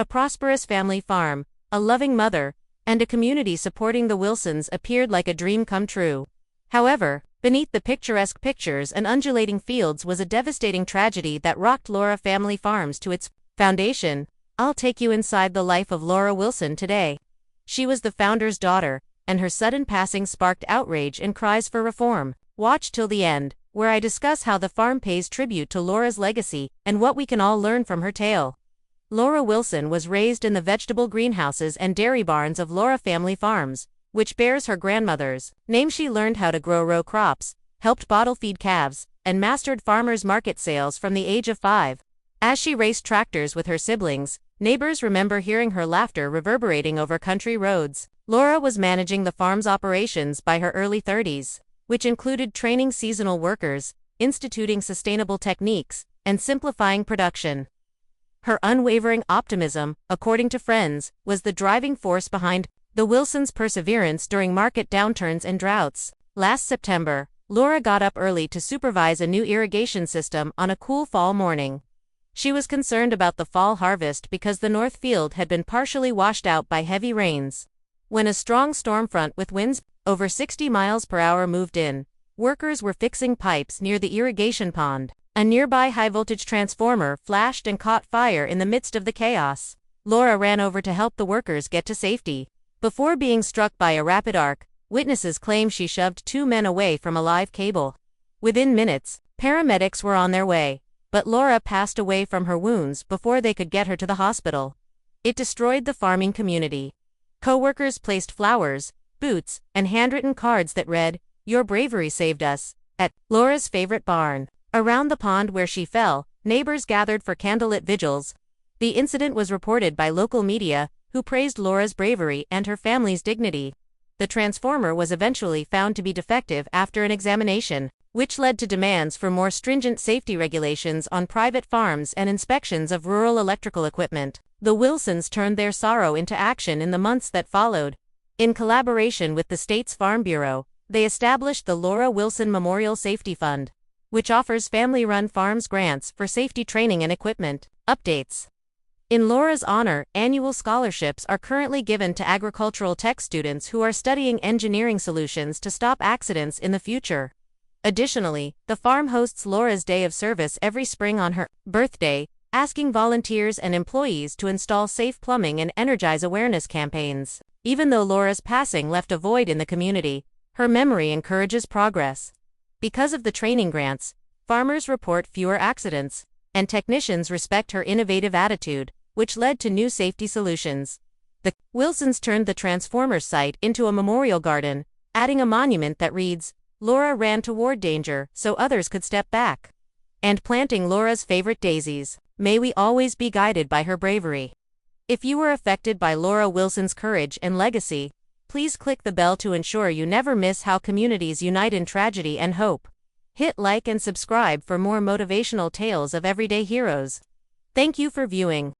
A prosperous family farm, a loving mother, and a community supporting the Wilsons appeared like a dream come true. However, beneath the picturesque pictures and undulating fields was a devastating tragedy that rocked Laura Family Farms to its foundation. I'll take you inside the life of Laura Wilson today. She was the founder's daughter, and her sudden passing sparked outrage and cries for reform. Watch till the end, where I discuss how the farm pays tribute to Laura's legacy and what we can all learn from her tale. Laura Wilson was raised in the vegetable greenhouses and dairy barns of Laura Family Farms, which bears her grandmother's name. She learned how to grow row crops, helped bottle feed calves, and mastered farmers' market sales from the age of 5. As she raced tractors with her siblings, neighbors remember hearing her laughter reverberating over country roads. Laura was managing the farm's operations by her early 30s, which included training seasonal workers, instituting sustainable techniques, and simplifying production. Her unwavering optimism, according to friends, was the driving force behind the Wilsons' perseverance during market downturns and droughts. Last September, Laura got up early to supervise a new irrigation system on a cool fall morning. She was concerned about the fall harvest because the north field had been partially washed out by heavy rains. When a strong storm front with winds over 60 miles per hour moved in, workers were fixing pipes near the irrigation pond. A nearby high-voltage transformer flashed and caught fire in the midst of the chaos. Laura ran over to help the workers get to safety. Before being struck by a rapid arc, witnesses claim she shoved 2 men away from a live cable. Within minutes, paramedics were on their way, but Laura passed away from her wounds before they could get her to the hospital. It destroyed the farming community. Co-workers placed flowers, boots, and handwritten cards that read, "Your bravery saved us," at Laura's favorite barn. Around the pond where she fell, neighbors gathered for candlelit vigils. The incident was reported by local media, who praised Laura's bravery and her family's dignity. The transformer was eventually found to be defective after an examination, which led to demands for more stringent safety regulations on private farms and inspections of rural electrical equipment. The Wilsons turned their sorrow into action in the months that followed. In collaboration with the state's Farm Bureau, they established the Laura Wilson Memorial Safety Fund, which offers family-run farms grants for safety training and equipment updates. In Laura's honor, annual scholarships are currently given to agricultural tech students who are studying engineering solutions to stop accidents in the future. Additionally, the farm hosts Laura's Day of Service every spring on her birthday, asking volunteers and employees to install safe plumbing and energize awareness campaigns. Even though Laura's passing left a void in the community, her memory encourages progress. Because of the training grants, farmers report fewer accidents, and technicians respect her innovative attitude, which led to new safety solutions. The Wilsons turned the transformer site into a memorial garden, adding a monument that reads, "Laura ran toward danger so others could step back," and planting Laura's favorite daisies. May we always be guided by her bravery. If you were affected by Laura Wilson's courage and legacy, please click the bell to ensure you never miss how communities unite in tragedy and hope. Hit like and subscribe for more motivational tales of everyday heroes. Thank you for viewing.